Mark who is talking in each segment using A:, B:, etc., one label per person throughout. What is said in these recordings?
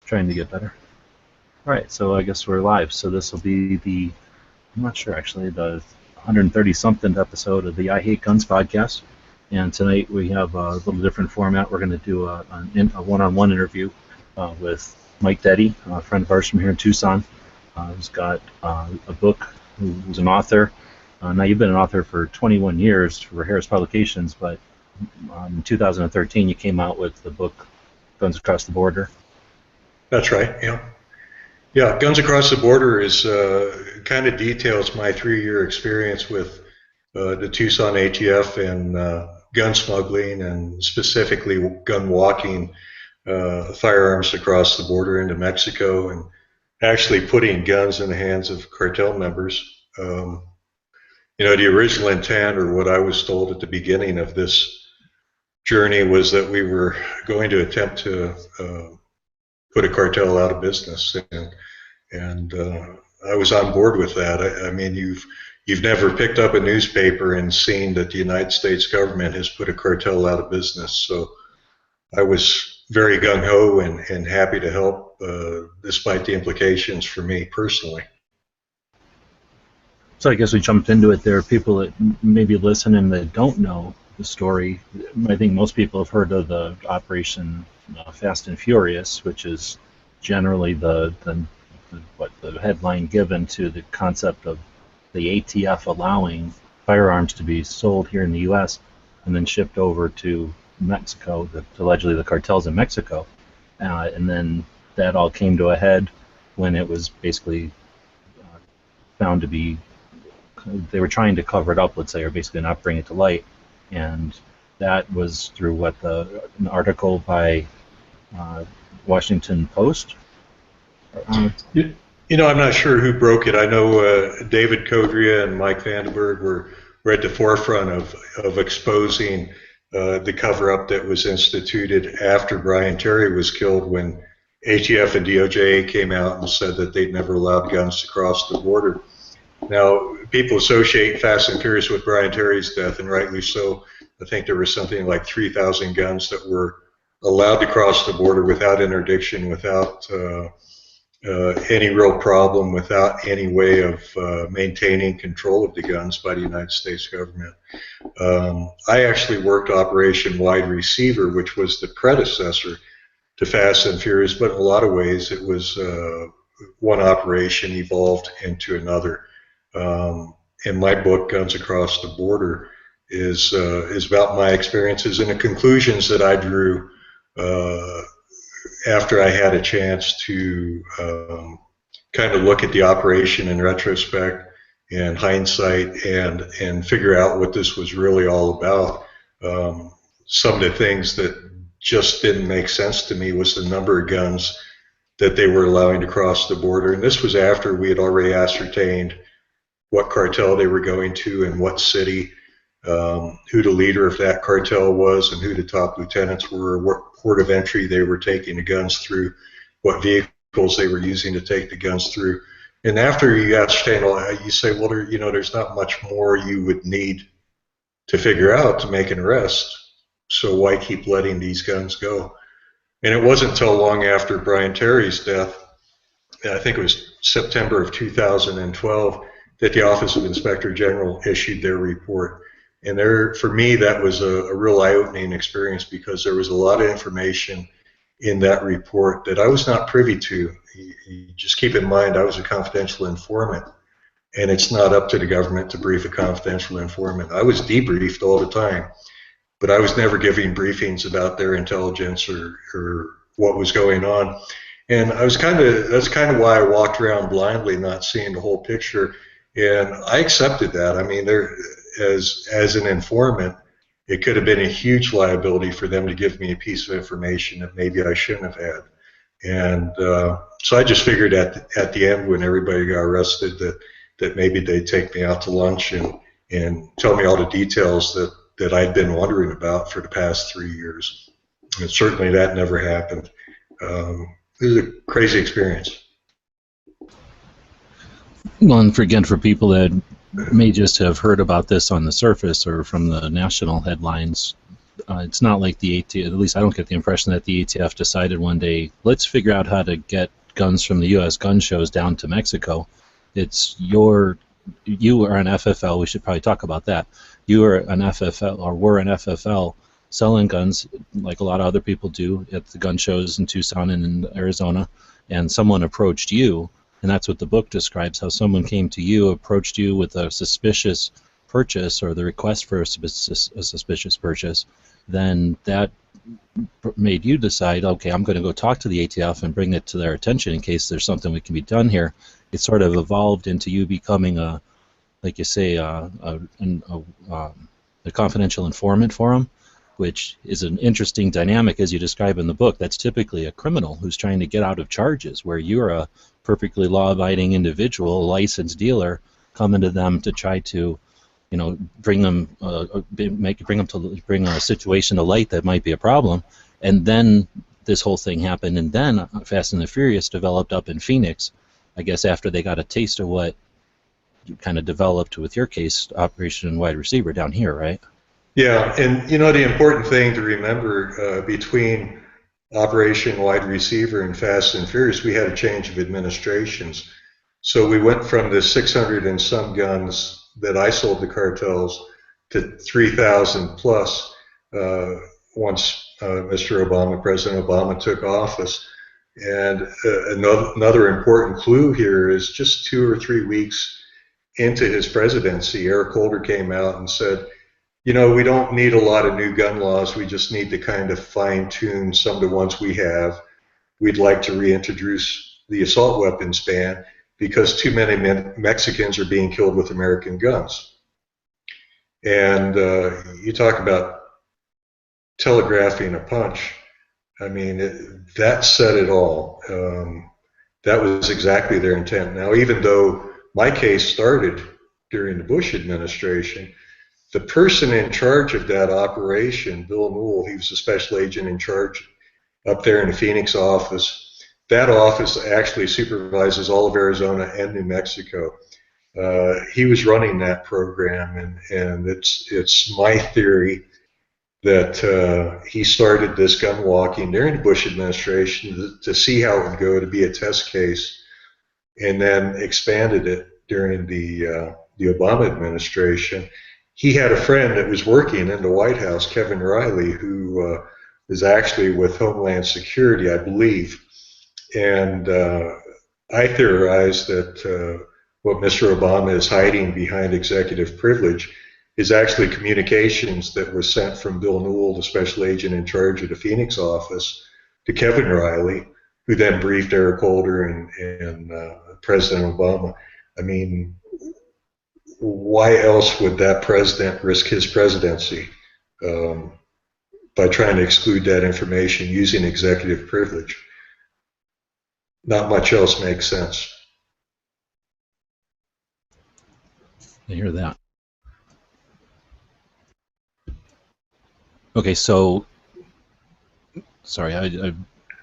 A: Trying to get better. All right, so I guess we're live. So this will be the, I'm not sure actually, the 130-something episode of the I Hate Guns podcast. And tonight we have a little different format. We're going to do a one-on-one interview with Mike Detty, a friend of ours from here in Tucson, who's got a book, who's an author. Now you've been an author for 21 years for Harris Publications, but in 2013 you came out with the book Guns Across the Border.
B: That's right, yeah. Yeah, Guns Across the Border is kind of details my 3-year experience with the Tucson ATF and gun smuggling, and specifically gun walking firearms across the border into Mexico, and actually putting guns in the hands of cartel members. You know, the original intent, or what I was told at the beginning of this journey, was that we were going to attempt to put a cartel out of business, and I was on board with that. I mean, you've never picked up a newspaper and seen that the United States government has put a cartel out of business. So I was very gung-ho and happy to help, despite the implications for me personally.
A: So I guess we jumped into it. There are people that maybe listen and that don't know the story. I think most people have heard of the Operation Fast and Furious, which is generally the headline given to the concept of the ATF allowing firearms to be sold here in the U.S. and then shipped over to Mexico, allegedly the cartels in Mexico. And then that all came to a head when it was basically found to be, they were trying to cover it up, let's say, or basically not bring it to light. And that was through an article by Washington Post.
B: You know, I'm not sure who broke it. I know David Codrea and Mike Vandenberg were at the forefront of exposing the cover-up that was instituted after Brian Terry was killed, when ATF and DOJ came out and said that they'd never allowed guns to cross the border. Now, people associate Fast and Furious with Brian Terry's death, and rightly so. I think there was something like 3,000 guns that were allowed to cross the border without interdiction, without any real problem, without any way of maintaining control of the guns by the United States government. I actually worked Operation Wide Receiver, which was the predecessor to Fast and Furious, but in a lot of ways it was one operation evolved into another. In my book, Guns Across the Border, is about my experiences and the conclusions that I drew after I had a chance to kind of look at the operation in retrospect and hindsight, and figure out what this was really all about. Some of the things that just didn't make sense to me was the number of guns that they were allowing to cross the border, and this was after we had already ascertained what cartel they were going to and what city, who the leader of that cartel was, and who the top lieutenants were, what port of entry they were taking the guns through, what vehicles they were using to take the guns through. And after you ascertain all that, you say, well, you know, there's not much more you would need to figure out to make an arrest, so why keep letting these guns go? And it wasn't until long after Brian Terry's death, I think it was September of 2012, that the Office of Inspector General issued their report. And for me, that was a real eye-opening experience, because there was a lot of information in that report that I was not privy to. You just keep in mind, I was a confidential informant, and it's not up to the government to brief a confidential informant. I was debriefed all the time, but I was never giving briefings about their intelligence or what was going on. And that's kind of why I walked around blindly, not seeing the whole picture. And I accepted that. I mean, as an informant, it could have been a huge liability for them to give me a piece of information that maybe I shouldn't have had. And so I just figured at the end, when everybody got arrested, that maybe they'd take me out to lunch and tell me all the details that I'd been wondering about for the past 3 years. And certainly that never happened. It was a crazy experience.
A: Well, and for people that may just have heard about this on the surface or from the national headlines, it's not like the ATF, at least I don't get the impression that the ATF decided one day, let's figure out how to get guns from the U.S. gun shows down to Mexico. It's you are an FFL, we should probably talk about that. You are an FFL, or were an FFL, selling guns like a lot of other people do at the gun shows in Tucson and in Arizona, and someone approached you, and that's what the book describes, how someone came to you, approached you with a suspicious purchase or the request for a suspicious purchase, then that made you decide, okay, I'm going to go talk to the ATF and bring it to their attention in case there's something we can be done here. It sort of evolved into you becoming a, like you say, a confidential informant for them, which is an interesting dynamic as you describe in the book. That's typically a criminal who's trying to get out of charges, where you're a perfectly law-abiding individual, a licensed dealer, coming to them to try to, you know, bring a situation to light that might be a problem. And then this whole thing happened, and then Fast and the Furious developed up in Phoenix, I guess after they got a taste of what you kind of developed with your case, Operation Wide Receiver down here, right?
B: Yeah, and you know, the important thing to remember between Operation Wide Receiver and Fast and Furious, we had a change of administrations. So we went from the 600 and some guns that I sold to cartels to 3,000 plus once Mr. Obama, President Obama, took office. And another important clue here is just 2 or 3 weeks into his presidency, Eric Holder came out and said, you know, we don't need a lot of new gun laws. We just need to kind of fine-tune some of the ones we have. We'd like to reintroduce the assault weapons ban because too many Mexicans are being killed with American guns. And you talk about telegraphing a punch. I mean, that said it all. That was exactly their intent. Now, even though my case started during the Bush administration, the person in charge of that operation, Bill Newell, he was a special agent in charge up there in the Phoenix office. That office actually supervises all of Arizona and New Mexico. He was running that program, and it's my theory that he started this gun walking during the Bush administration to see how it would go, to be a test case, and then expanded it during the Obama administration. He had a friend that was working in the White House, Kevin Riley, who is actually with Homeland Security, I believe. And I theorized that what Mr. Obama is hiding behind executive privilege is actually communications that were sent from Bill Newell, the special agent in charge of the Phoenix office, to Kevin Riley, who then briefed Eric Holder and President Obama. I mean, why else would that president risk his presidency by trying to exclude that information using executive privilege? Not much else makes sense.
A: I hear that. Okay, so sorry,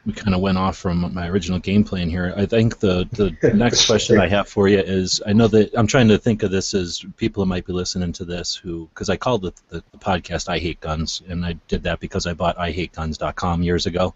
A: we kind of went off from my original game plan here. I think the next question I have for you is, I know that I'm trying to think of this as people who might be listening to this who, because I called the podcast I Hate Guns, and I did that because I bought IHateGuns.com years ago.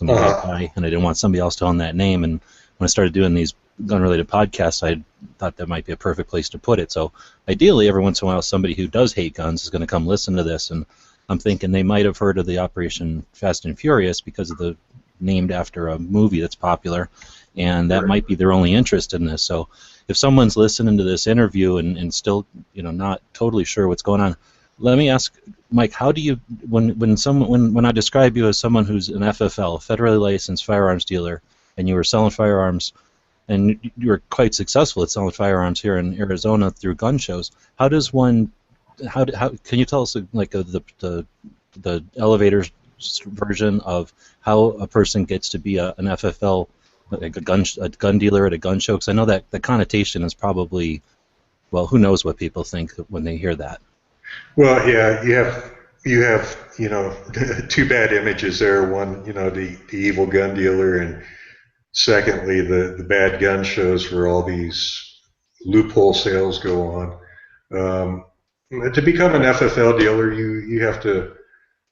A: I'm a white guy, and I didn't want somebody else to own that name. And when I started doing these gun-related podcasts, I thought that might be a perfect place to put it. So ideally, every once in a while, somebody who does hate guns is going to come listen to this, and I'm thinking they might have heard of the Operation Fast and Furious because of the named after a movie that's popular, and that might be their only interest in this. So if someone's listening to this interview and still, you know, not totally sure what's going on, let me ask Mike, how do you, when I describe you as someone who's an FFL, a federally licensed firearms dealer, and you were selling firearms, and you were quite successful at selling firearms here in Arizona through gun shows, how does one, how can you tell us like the elevator version of how a person gets to be an FFL, like a gun dealer at a gun show? Because I know that the connotation is probably, well, who knows what people think when they hear that.
B: Well, yeah, you have you know, two bad images there. One, you know, the evil gun dealer, and secondly, the bad gun shows where all these loophole sales go on. To become an FFL dealer, you have to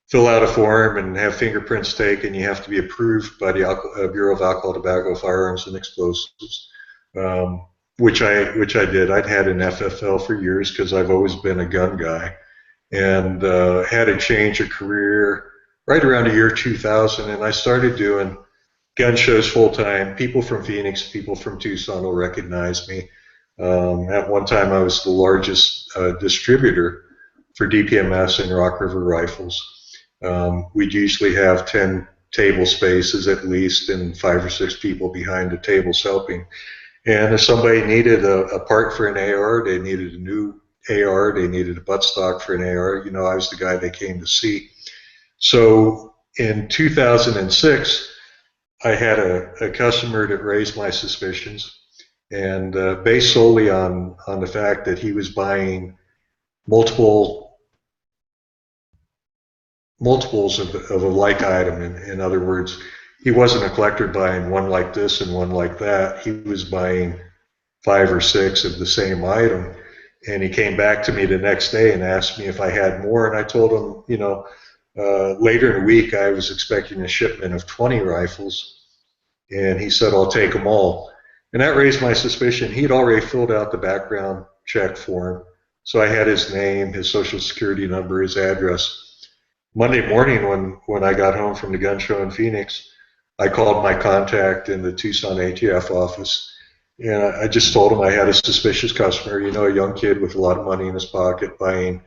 B: fill out a form and have fingerprints taken. You have to be approved by the Bureau of Alcohol, Tobacco, Firearms, and Explosives, which I did. I'd had an FFL for years because I've always been a gun guy, and had to change a career right around the year 2000, and I started doing gun shows full time. People from Phoenix, people from Tucson will recognize me. At one time, I was the largest distributor for DPMS and Rock River rifles. We'd usually have 10 table spaces at least, and 5 or 6 people behind the tables helping. And if somebody needed a part for an AR, they needed a new AR, they needed a buttstock for an AR, you know, I was the guy they came to see. So in 2006, I had a customer that raised my suspicions, and based solely on the fact that he was buying multiples of a like item. In other words, he wasn't a collector buying one like this and one like that. He was buying 5 or 6 of the same item. And he came back to me the next day and asked me if I had more. And I told him, you know, later in the week I was expecting a shipment of 20 rifles. And he said, I'll take them all. And that raised my suspicion. He'd already filled out the background check form. So I had his name, his social security number, his address. Monday morning when I got home from the gun show in Phoenix, I called my contact in the Tucson ATF office, and I just told him I had a suspicious customer, you know, a young kid with a lot of money in his pocket buying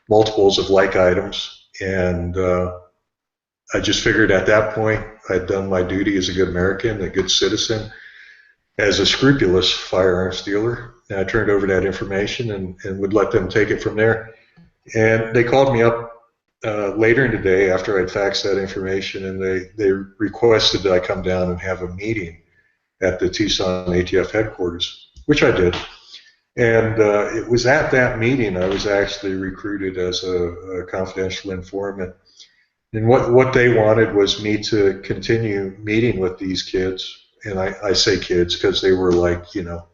B: multiples of like items. And I just figured at that point I'd done my duty as a good American, a good citizen, as a scrupulous firearms dealer. And I turned over that information and would let them take it from there. And they called me up later in the day after I'd faxed that information, and they requested that I come down and have a meeting at the Tucson ATF headquarters, which I did. And it was at that meeting I was actually recruited as a confidential informant. And what they wanted was me to continue meeting with these kids, and I say kids because they were like, you know,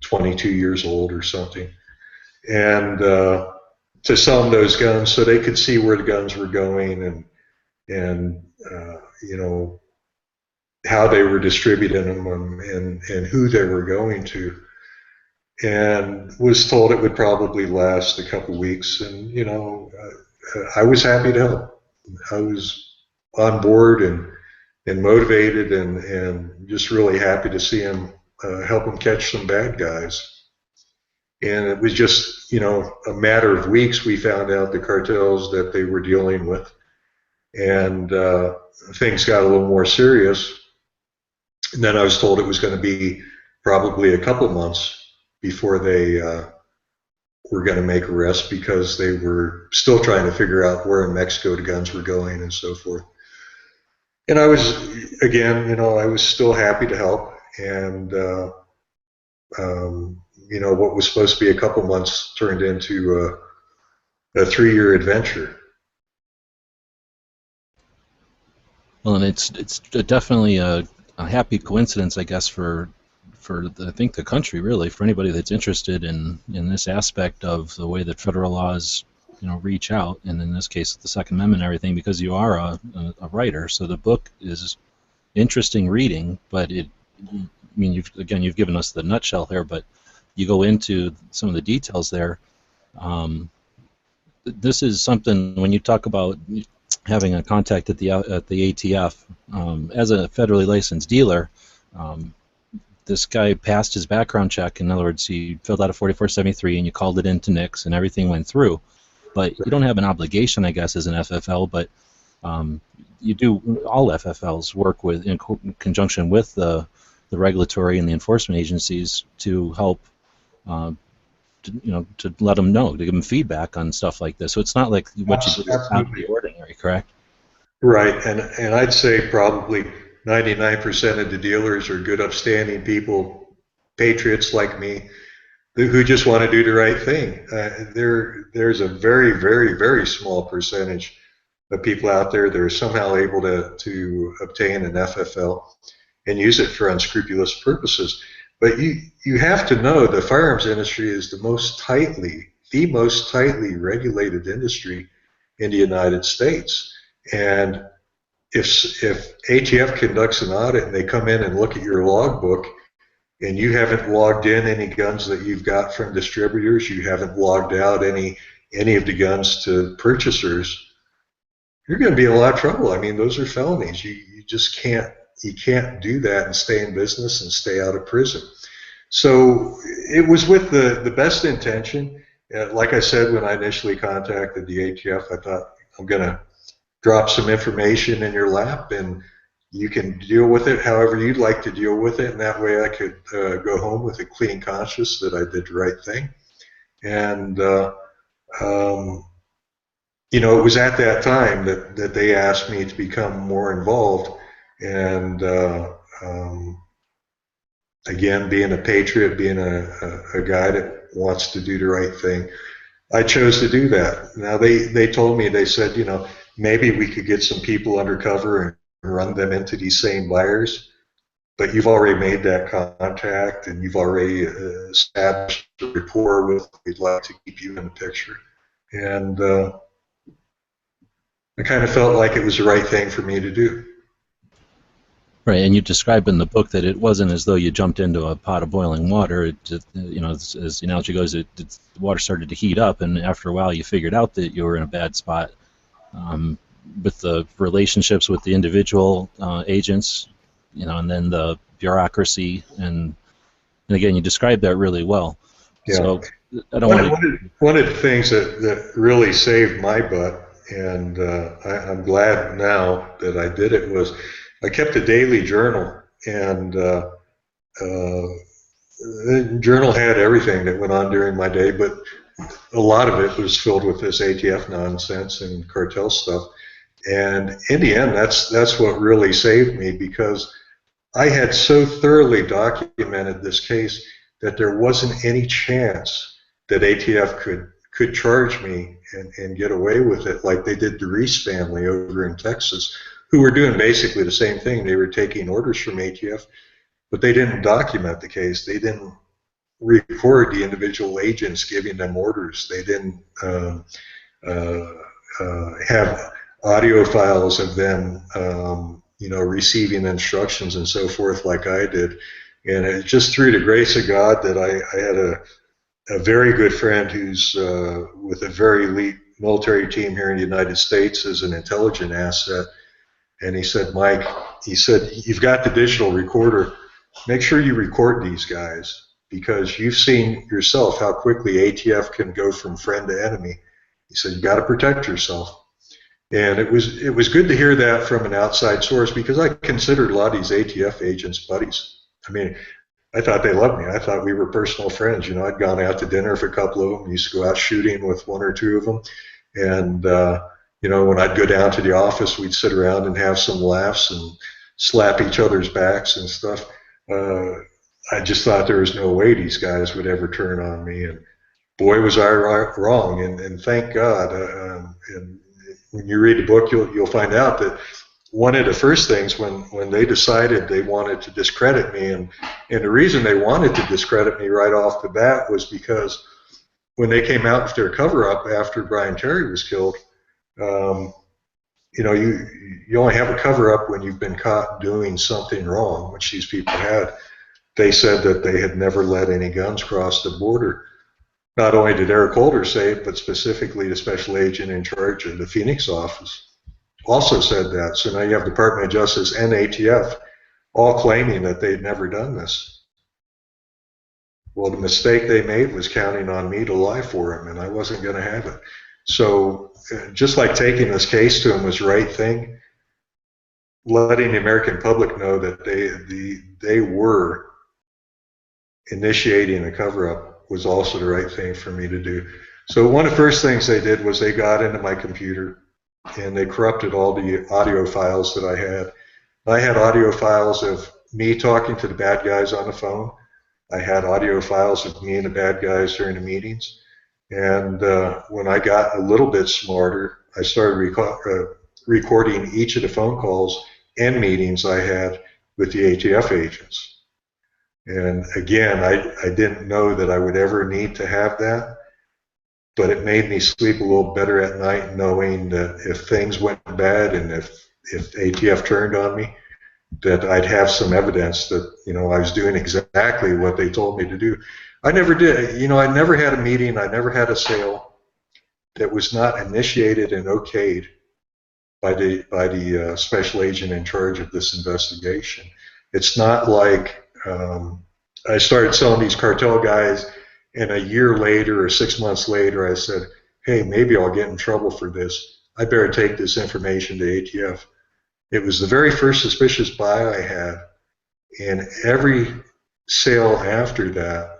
B: 22 years old or something, and to sell them those guns so they could see where the guns were going and you know, how they were distributing them and who they were going to. And was told it would probably last a couple weeks, and you know, I was happy to help. I was on board and motivated and just really happy to see him help him catch some bad guys. And it was just, you know, a matter of weeks we found out the cartels that they were dealing with, and things got a little more serious. And then I was told it was going to be probably a couple months before they were going to make arrests because they were still trying to figure out where in Mexico the guns were going and so forth. And I was, again, you know, I was still happy to help, and you know, what was supposed to be a couple months turned into a 3-year adventure.
A: Well, and it's definitely a happy coincidence, I guess, for I think the country, really, for anybody that's interested in this aspect of the way that federal laws, you know, reach out, and in this case the Second Amendment and everything, because you are a writer. So the book is interesting reading, but I mean, you've given us the nutshell here, but you go into some of the details there. This is something, when you talk about having a contact at the ATF, as a federally licensed dealer, this guy passed his background check. In other words, he filled out a 4473 and you called it into NICS and everything went through. But you don't have an obligation, I guess, as an FFL, but you do, all FFLs work with, in conjunction with the regulatory and the enforcement agencies to help, to let them know, to give them feedback on stuff like this. So it's not like what you do is out of the ordinary, correct?
B: Right, and I'd say probably 99% of the dealers are good, upstanding people, patriots like me, who just want to do the right thing. There's a very, very, very small percentage of people out there that are somehow able to obtain an FFL and use it for unscrupulous purposes. But you have to know the firearms industry is the most tightly regulated industry in the United States. And if ATF conducts an audit and they come in and look at your logbook and you haven't logged in any guns that you've got from distributors, you haven't logged out any of the guns to purchasers, you're going to be in a lot of trouble. I mean, those are felonies. You just can't do that and stay in business and stay out of prison. So it was with the best intention. Like I said, when I initially contacted the ATF, I thought, I'm going to drop some information in your lap and you can deal with it however you'd like to deal with it, and that way I could go home with a clean conscience that I did the right thing. And you know, it was at that time that they asked me to become more involved. And again, being a patriot, being a guy that wants to do the right thing, I chose to do that. Now they told me, they said, you know, maybe we could get some people undercover and run them into these same buyers, but you've already made that contact and you've already established a rapport with, we'd like to keep you in the picture. And I kind of felt like it was the right thing for me to do.
A: Right, and you describe in the book that it wasn't as though you jumped into a pot of boiling water. It just, you know, as the analogy goes, the water started to heat up, and after a while you figured out that you were in a bad spot. With the relationships with the individual agents, you know, and then the bureaucracy, and again, you described that really well.
B: Yeah.
A: So I don't
B: one of the things that really saved my butt, and I'm glad now that I did it, was I kept a daily journal, and the journal had everything that went on during my day, but a lot of it was filled with this ATF nonsense and cartel stuff. And in the end, that's what really saved me, because I had so thoroughly documented this case that there wasn't any chance that ATF could charge me and get away with it like they did the Reese family over in Texas, who were doing basically the same thing. They were taking orders from ATF, but they didn't document the case. They didn't record the individual agents giving them orders. They didn't have audio files of them, you know, receiving instructions and so forth like I did. And it's just through the grace of God that I had a very good friend who's with a very elite military team here in the United States as an intelligence asset. And he said, Mike, he said, you've got the digital recorder. Make sure you record these guys, because you've seen yourself how quickly ATF can go from friend to enemy. He said, you got to protect yourself. And it was good to hear that from an outside source, because I considered a lot of these ATF agents buddies. I mean, I thought they loved me. I thought we were personal friends. You know, I'd gone out to dinner with a couple of them, used to go out shooting with one or two of them. And, you know, when I'd go down to the office, we'd sit around and have some laughs and slap each other's backs and stuff. I just thought there was no way these guys would ever turn on me. And boy, was I wrong. And thank God. And when you read the book, you'll find out that one of the first things when they decided they wanted to discredit me, and the reason they wanted to discredit me right off the bat was because when they came out with their cover-up after Brian Terry was killed, you know, you only have a cover-up when you've been caught doing something wrong, which these people had. They said that they had never let any guns cross the border. Not only did Eric Holder say it, but specifically the special agent in charge of the Phoenix office also said that. So now you have Department of Justice and ATF all claiming that they'd never done this. Well, the mistake they made was counting on me to lie for them, and I wasn't going to have it. So just like taking this case to them was the right thing, letting the American public know that they were initiating a cover-up was also the right thing for me to do. So one of the first things they did was they got into my computer and they corrupted all the audio files that I had. I had audio files of me talking to the bad guys on the phone. I had audio files of me and the bad guys during the meetings. And when I got a little bit smarter, I started recording each of the phone calls and meetings I had with the ATF agents. And again, I didn't know that I would ever need to have that. but it made me sleep a little better at night knowing that if things went bad and if ATF turned on me, that I'd have some evidence that, you know, I was doing exactly what they told me to do. I never did. You know, I never had a meeting, I never had a sale that was not initiated and okayed by the special agent in charge of this investigation. It's not like I started selling these cartel guys, and a year later or 6 months later I said, hey, maybe I'll get in trouble for this. I better take this information to ATF. It was the very first suspicious buy I had, and every sale after that,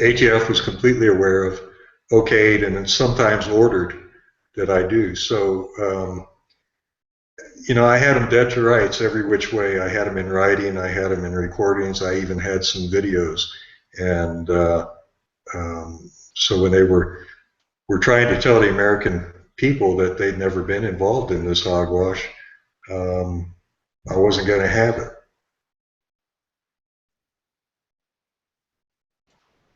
B: ATF was completely aware of, okayed, and then sometimes ordered that I do. So, you know, I had them dead to rights every which way. I had them in writing, I had them in recordings, I even had some videos. And so when they were trying to tell the American people that they'd never been involved in this hogwash, I wasn't going to have it.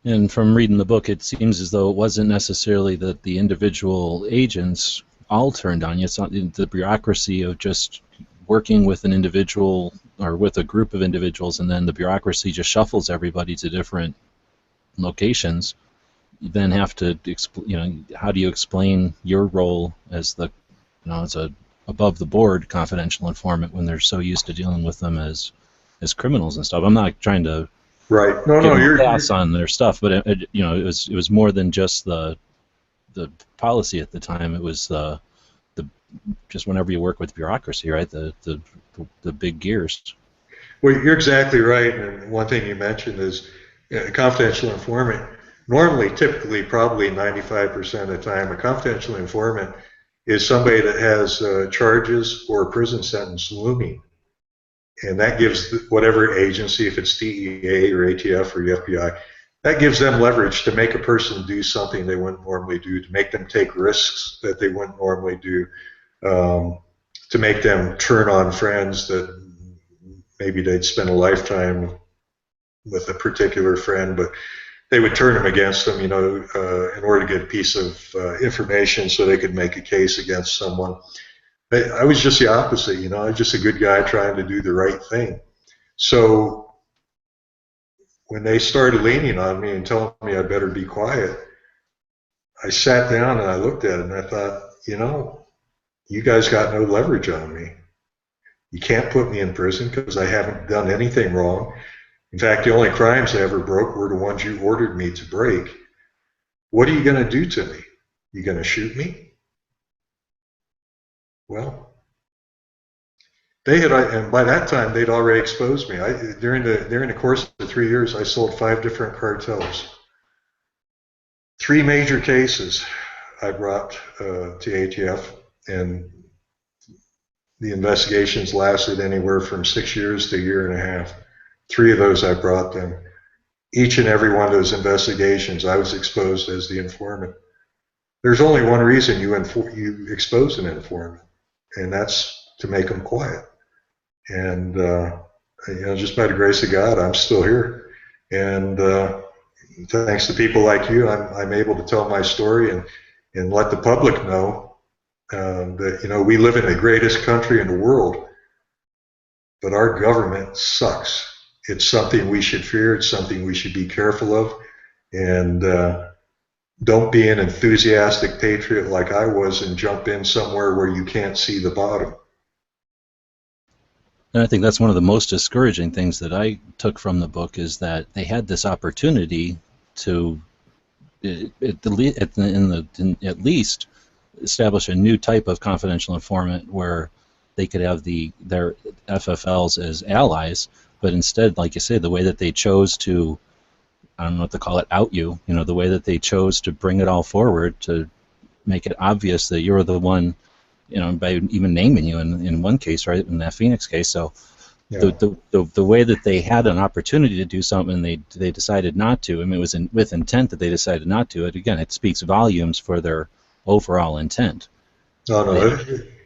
A: And from reading the book, it seems as though it wasn't necessarily that the individual agents all turned on you. It's not the bureaucracy of just working with an individual or with a group of individuals, and then the bureaucracy just shuffles everybody to different locations. You then have to, you know, how do you explain your role as the, you know, as a above the board confidential informant when they're so used to dealing with them as criminals and stuff? I'm not trying to
B: right. No,
A: you're pass on their stuff, but you know, it was more than just the policy at the time. It was the just whenever you work with bureaucracy, right? The big gears.
B: Well, you're exactly right. And one thing you mentioned is a confidential informant. Normally, typically, probably 95% of the time, a confidential informant is somebody that has charges or a prison sentence looming. And that gives whatever agency, if it's DEA or ATF or the FBI, that gives them leverage to make a person do something they wouldn't normally do, to make them take risks that they wouldn't normally do, to make them turn on friends that maybe they'd spend a lifetime with a particular friend, but they would turn them against them, you know, in order to get a piece of information so they could make a case against someone. I was just the opposite, you know. I was just a good guy trying to do the right thing. So when they started leaning on me and telling me I better be quiet, I sat down and I looked at it and I thought, you know, you guys got no leverage on me. You can't put me in prison because I haven't done anything wrong. In fact, the only crimes I ever broke were the ones you ordered me to break. What are you going to do to me? You going to shoot me? Well, they had, and by that time they'd already exposed me. During the course of the 3 years, I sold 5 different cartels. 3 major cases I brought to ATF, and the investigations lasted anywhere from 6 years to a year and a half. 3 of those I brought them. Each and every one of those investigations, I was exposed as the informant. There's only one reason you expose an informant, and that's to make them quiet. And you know, just by the grace of God, I'm still here. And thanks to people like you, I'm able to tell my story and let the public know that, you know, we live in the greatest country in the world, but our government sucks. It's something we should fear. It's something we should be careful of. And don't be an enthusiastic patriot like I was and jump in somewhere where you can't see the bottom.
A: And I think that's one of the most discouraging things that I took from the book, is that they had this opportunity to, at least, establish a new type of confidential informant where they could have their FFLs as allies, but instead, like you say, the way that they chose to, I don't know what to call it, out you, you know, the way that they chose to bring it all forward to make it obvious that you're the one, you know, by even naming you in one case, right, in that Phoenix case. So yeah. the way that they had an opportunity to do something, they decided not to. I mean, it was with intent that they decided not to. It speaks volumes for their overall intent.
B: No.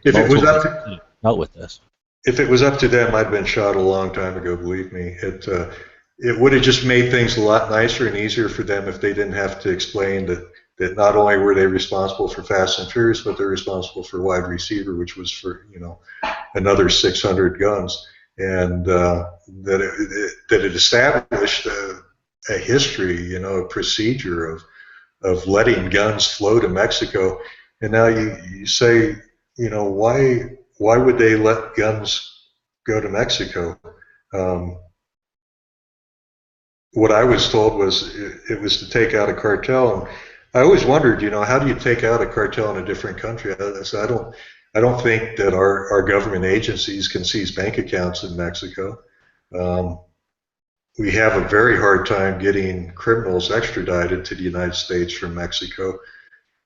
B: If it was up to,
A: dealt with this.
B: If it was up to them, I'd been shot a long time ago. Believe me. It would have just made things a lot nicer and easier for them if they didn't have to explain that that not only were they responsible for Fast and Furious, but they're responsible for wide receiver, which was for, you know, another 600 guns, and that it established a history, you know, a procedure of letting guns flow to Mexico. And now you say, you know, why would they let guns go to Mexico? What I was told was it was to take out a cartel. And I always wondered, you know, how do you take out a cartel in a different country? I don't think that our government agencies can seize bank accounts in Mexico. We have a very hard time getting criminals extradited to the United States from Mexico.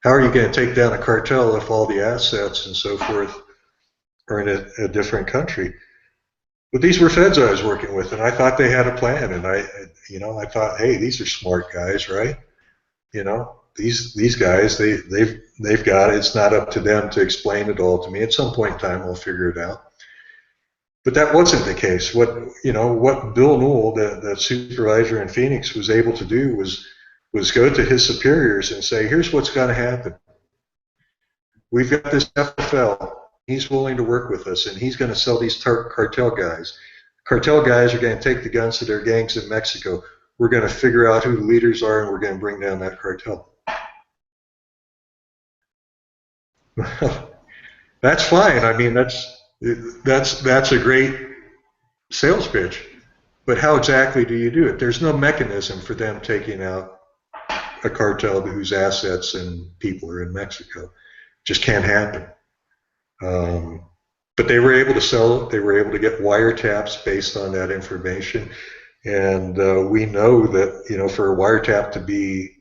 B: How are you going to take down a cartel if all the assets and so forth are in a different country? But these were feds I was working with, and I thought they had a plan. And I thought, hey, these are smart guys, right? You know, these guys, they've got it. It's not up to them to explain it all to me. At some point in time, I'll figure it out. But that wasn't the case. What Bill Newell, the supervisor in Phoenix, was able to do was go to his superiors and say, here's what's going to happen. We've got this FFL. He's willing to work with us, and he's going to sell these cartel guys. Cartel guys are going to take the guns to their gangs in Mexico. We're going to figure out who the leaders are, and we're going to bring down that cartel. That's fine. I mean, that's a great sales pitch. But how exactly do you do it? There's no mechanism for them taking out a cartel whose assets and people are in Mexico. Just can't happen. But they were able to sell it. They were able to get wiretaps based on that information. And we know that, you know, for a wiretap to be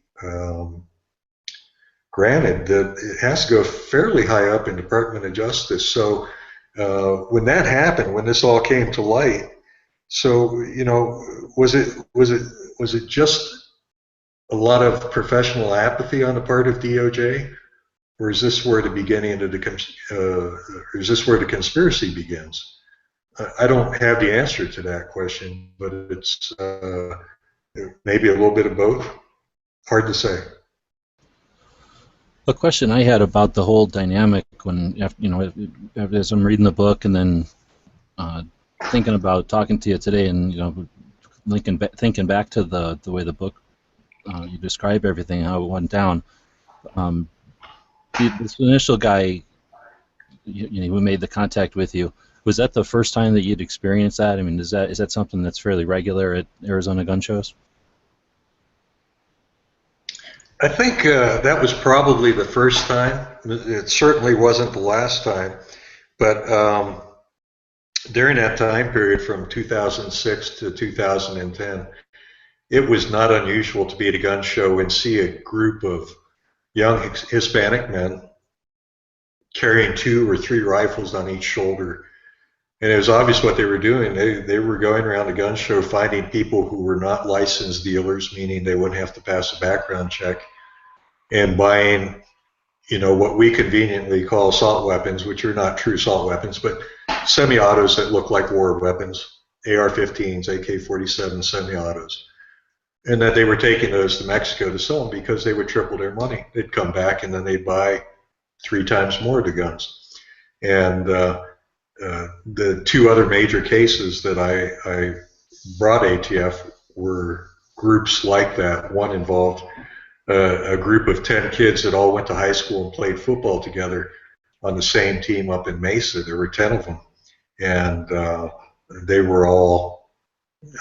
B: granted, that it has to go fairly high up in Department of Justice. So when that happened, when this all came to light, so, you know, was it just a lot of professional apathy on the part of DOJ? Or is this where the beginning of is this where the conspiracy begins? I don't have the answer to that question, but it's maybe a little bit of both. Hard to say.
A: A question I had about the whole dynamic when, you know, as I'm reading the book and then thinking about talking to you today, and, you know, thinking back to the way the book you describe everything, how it went down. This initial guy, who made the contact with you, was that the first time that you'd experienced that? I mean, is that something that's fairly regular at Arizona gun shows?
B: I think that was probably the first time. It certainly wasn't the last time. But during that time period from 2006 to 2010, it was not unusual to be at a gun show and see a group of young Hispanic men carrying 2 or 3 rifles on each shoulder. And it was obvious what they were doing. They were going around the gun show finding people who were not licensed dealers, meaning they wouldn't have to pass a background check, and buying, you know, what we conveniently call assault weapons, which are not true assault weapons, but semi-autos that look like war weapons, AR-15s, AK-47 semi-autos. And that they were taking those to Mexico to sell them because they would triple their money. They'd come back and then they'd buy 3 times more of the guns. And the 2 other major cases that I brought ATF were groups like that. One involved a group of 10 kids that all went to high school and played football together on the same team up in Mesa. There were 10 of them. And they were all,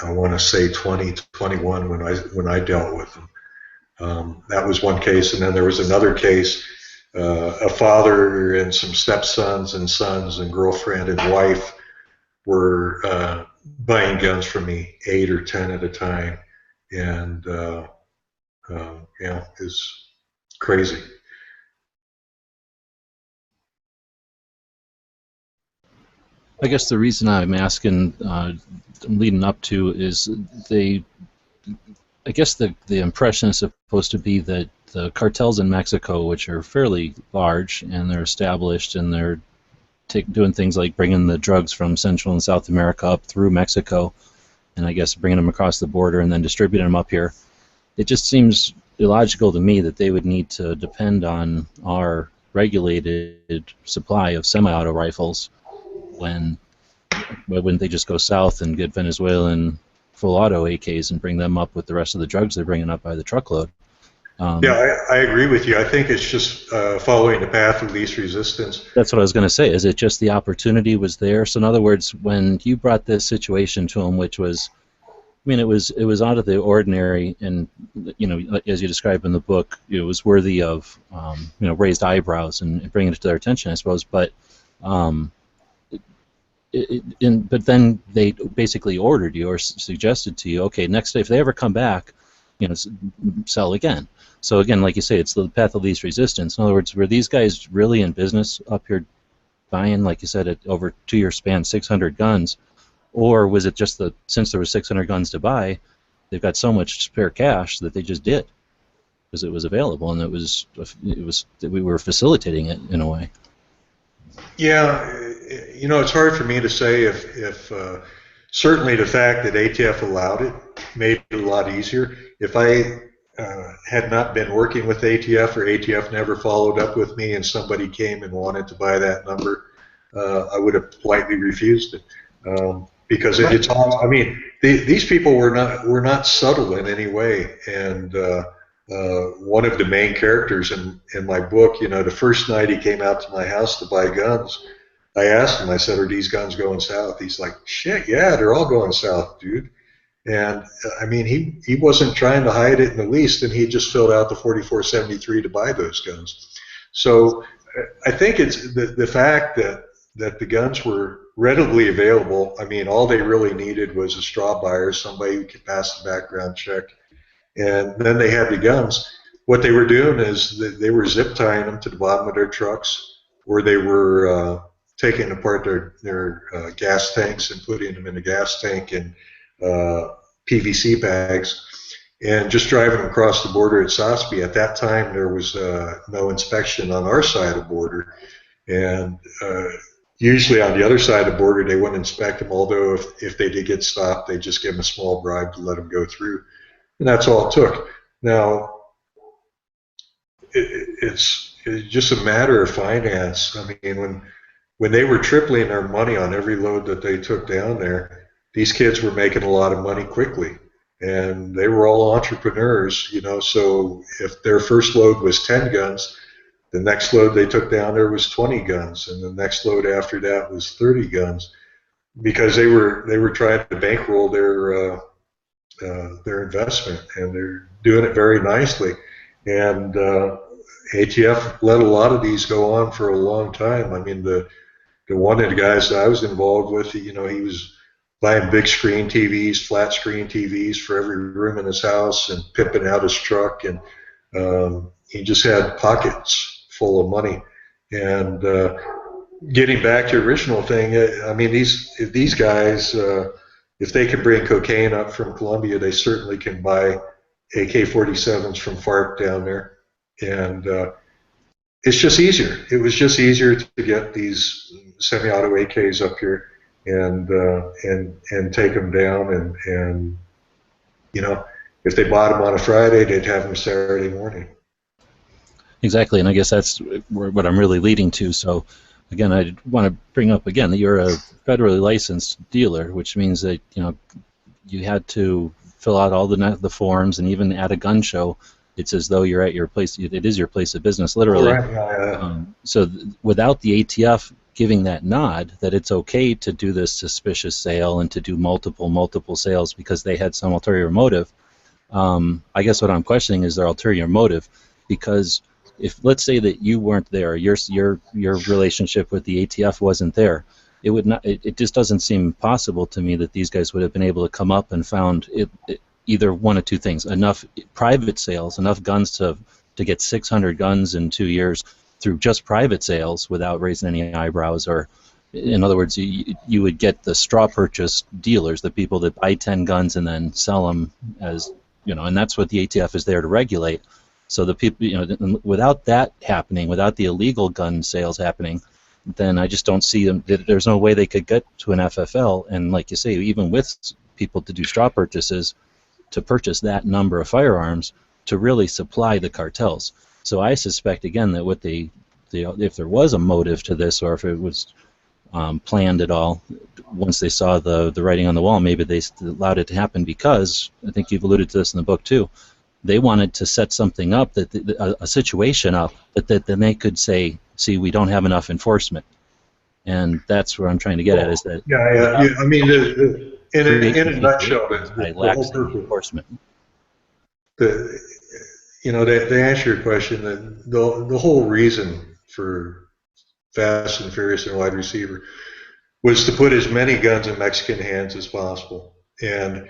B: I want to say 20 to 21 when I dealt with them. That was one case, and then there was another case. A father and some stepsons and sons and girlfriend and wife were buying guns from me, 8 or 10 at a time, and yeah, it's crazy.
A: I guess the reason I'm asking, leading up to, is I guess the impression is supposed to be that the cartels in Mexico, which are fairly large and they're established and they're doing things like bringing the drugs from Central and South America up through Mexico, and I guess bringing them across the border and then distributing them up here. It just seems illogical to me that they would need to depend on our regulated supply of semi-auto rifles when why wouldn't they just go south and get Venezuelan full auto AKs and bring them up with the rest of the drugs they're bringing up by the truckload?
B: Yeah, I agree with you. I think it's just following the path of least resistance.
A: That's what I was going to say. Is it just the opportunity was there? So in other words, when you brought this situation to them, which was, I mean, it was out of the ordinary, and as you describe in the book, it was worthy of raised eyebrows and bringing it to their attention, I suppose. But but then they basically ordered you or suggested to you, okay, next if they ever come back, sell again. So again, like you say, it's the path of least resistance. In other words, were these guys really in business up here buying, like you said, at over 2-year span, 600 guns, or was it just that since there was 600 guns to buy, they've got so much spare cash that they just did because it was available and it was we were facilitating it in a way.
B: Yeah, it's hard for me to say if certainly the fact that ATF allowed it made it a lot easier. If I had not been working with ATF or ATF never followed up with me and somebody came and wanted to buy that number, I would have politely refused it because it's all. I mean, these people were not subtle in any way, and one of the main characters in my book, the first night he came out to my house to buy guns, I asked him, I said, are these guns going south? He's like, shit, yeah, they're all going south, dude. And I mean, he wasn't trying to hide it in the least, and he just filled out the 4473 to buy those guns. So I think it's the fact that the guns were readily available. I mean, all they really needed was a straw buyer, somebody who could pass the background check, and then they had the guns. What they were doing is they were zip tying them to the bottom of their trucks, or they were taking apart their gas tanks and putting them in a gas tank and PVC bags, and just driving across the border at Sosby. At that time, there was no inspection on our side of the border, and usually on the other side of the border, they wouldn't inspect them, although if they did get stopped, they'd just give them a small bribe to let them go through, and that's all it took. Now, it's just a matter of finance. I mean, when they were tripling their money on every load that they took down there, these kids were making a lot of money quickly, and they were all entrepreneurs, so if their first load was 10 guns, the next load they took down there was 20 guns, and the next load after that was 30 guns, because they were trying to bankroll their investment, and they're doing it very nicely. And ATF let a lot of these go on for a long time. I mean, the one of the guys that I was involved with, he was buying big screen TVs, flat screen TVs for every room in his house and pimping out his truck, and he just had pockets full of money. And getting back to the original thing, I mean, these guys, if they can bring cocaine up from Colombia, they certainly can buy AK-47s from FARC down there, and it's just easier. It was just easier to get these semi-auto AKs up here and take them down, and if they bought them on a Friday, they'd have them Saturday morning.
A: Exactly, and I guess that's what I'm really leading to. So again, I want to bring up again that you're a federally licensed dealer, which means that you had to fill out all the forms, and even at a gun show, it's as though you're at your place. It is your place of business, literally. Right. So without the ATF giving that nod that it's okay to do this suspicious sale and to do multiple sales because they had some ulterior motive, I guess what I'm questioning is their ulterior motive, because if let's say that you weren't there, your relationship with the ATF wasn't there, it would not. It just doesn't seem possible to me that these guys would have been able to come up and found either one of two things: enough private sales, enough guns to get 600 guns in 2 years through just private sales without raising any eyebrows, or in other words, you would get the straw purchase dealers, the people that buy 10 guns and then sell them as and that's what the ATF is there to regulate. So the people, without that happening, without the illegal gun sales happening, then I just don't see them. There's no way they could get to an FFL, and like you say, even with people to do straw purchases to purchase that number of firearms, to really supply the cartels. So I suspect again that what if there was a motive to this, or if it was planned at all, once they saw the writing on the wall, maybe they allowed it to happen because, I think you've alluded to this in the book too, they wanted to set something up, a situation up, that then they could say, see, we don't have enough enforcement. And that's where I'm trying to get at, is that...
B: Yeah. I mean, in a nutshell,
A: by
B: the whole
A: laxing
B: purpose...
A: enforcement.
B: To answer your question, the whole reason for Fast and Furious and Wide Receiver was to put as many guns in Mexican hands as possible. And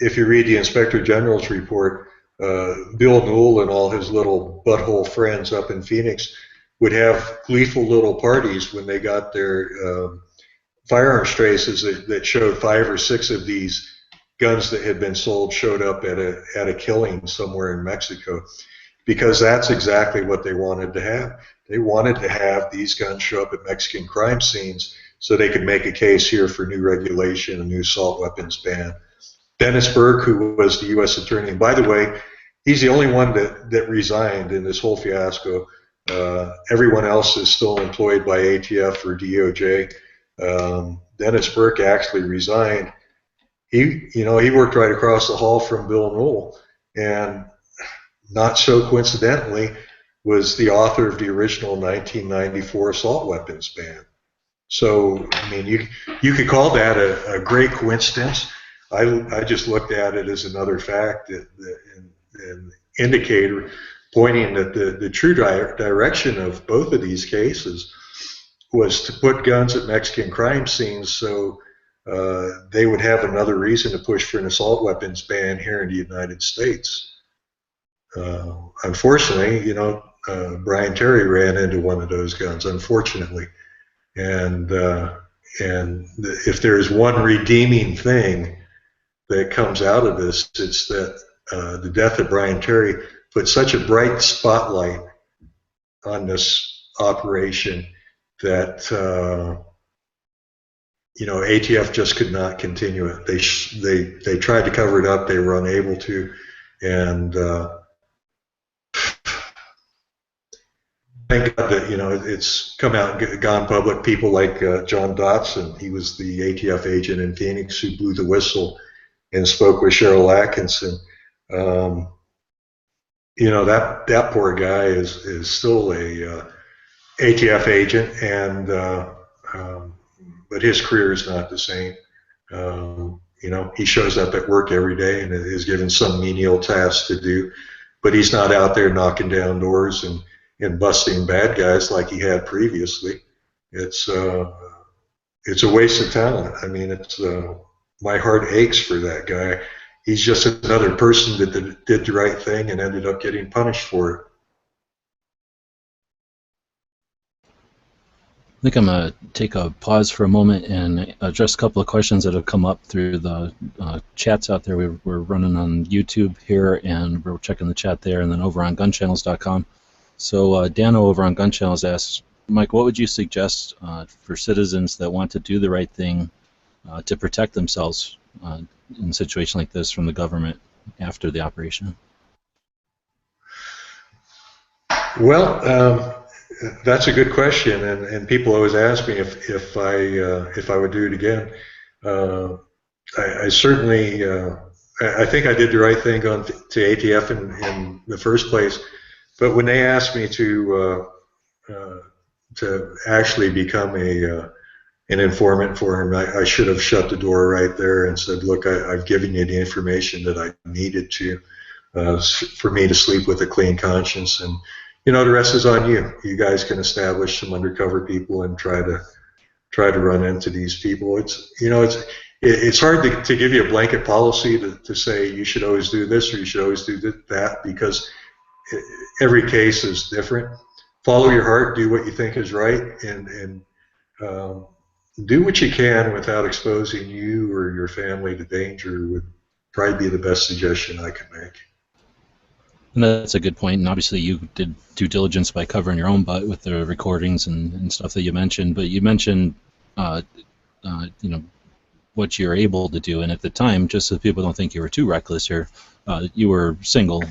B: if you read the Inspector General's report, Bill Newell and all his little butthole friends up in Phoenix would have gleeful little parties when they got their firearms traces that showed 5 or 6 of these guns that had been sold showed up at a killing somewhere in Mexico, because that's exactly what they wanted to have. They wanted to have these guns show up at Mexican crime scenes so they could make a case here for new regulation, a new assault weapons ban. Dennis Burke, who was the U.S. attorney, and by the way, he's the only one that resigned in this whole fiasco. Everyone else is still employed by ATF or DOJ. Dennis Burke actually resigned. He worked right across the hall from Bill Newell, and not so coincidentally was the author of the original 1994 assault weapons ban. So, I mean, you could call that a great coincidence. I just looked at it as another fact, an indicator pointing that the true direction of both of these cases was to put guns at Mexican crime scenes so they would have another reason to push for an assault weapons ban here in the United States. Unfortunately, Brian Terry ran into one of those guns, unfortunately. And if there's one redeeming thing that comes out of this, it's that the death of Brian Terry put such a bright spotlight on this operation that ATF just could not continue it. They tried to cover it up. They were unable to, and thank God that it's come out and gone public. People like John Dotson, he was the ATF agent in Phoenix who blew the whistle and spoke with Cheryl Atkinson. That poor guy is still a ATF agent, and but his career is not the same. He shows up at work every day and is given some menial task to do, but he's not out there knocking down doors and busting bad guys like he had previously. It's a waste of talent. I mean, my heart aches for that guy. He's just another person that did the right thing and ended up getting punished for it.
A: I think I'm going to take a pause for a moment and address a couple of questions that have come up through the chats out there. We're running on YouTube here, and we're checking the chat there, and then over on gunchannels.com. So Dano over on Gun Channels asks, Mike, what would you suggest for citizens that want to do the right thing to protect themselves in a situation like this from the government after the operation?
B: Well, that's a good question, and people always ask me if I would do it again. I certainly I think I did the right thing to ATF in the first place, but when they asked me to actually become an informant for him, I should have shut the door right there and said, look, I've given you the information that I needed to for me to sleep with a clean conscience, and the rest is on you. You guys can establish some undercover people and try to run into these people. It's hard to give you a blanket policy to say you should always do this or you should always do that, because every case is different. Follow your heart, do what you think is right, and do what you can without exposing you or your family to danger would probably be the best suggestion I could make.
A: And that's a good point, and obviously you did due diligence by covering your own butt with the recordings and stuff that you mentioned, but you mentioned what you're able to do. And at the time, just so people don't think you were too reckless here, you were single.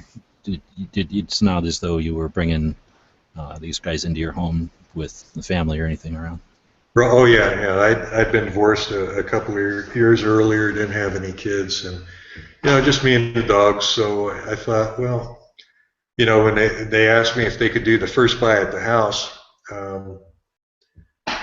A: It's not as though you were bringing these guys into your home with the family or anything around.
B: Oh yeah, yeah. I'd been divorced a couple of years earlier, didn't have any kids, and just me and the dogs. So I thought, well, when they asked me if they could do the first buy at the house,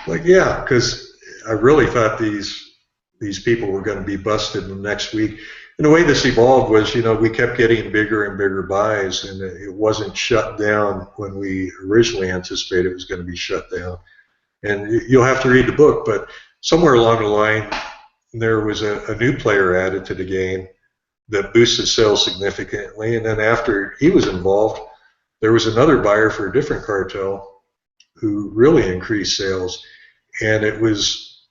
B: like yeah, because I really thought these people were going to be busted in the next week. And the way this evolved was, we kept getting bigger and bigger buys, and it wasn't shut down when we originally anticipated it was going to be shut down. And you'll have to read the book, but somewhere along the line, there was a new player added to the game that boosted sales significantly. And then after he was involved, there was another buyer for a different cartel who really increased sales. And it was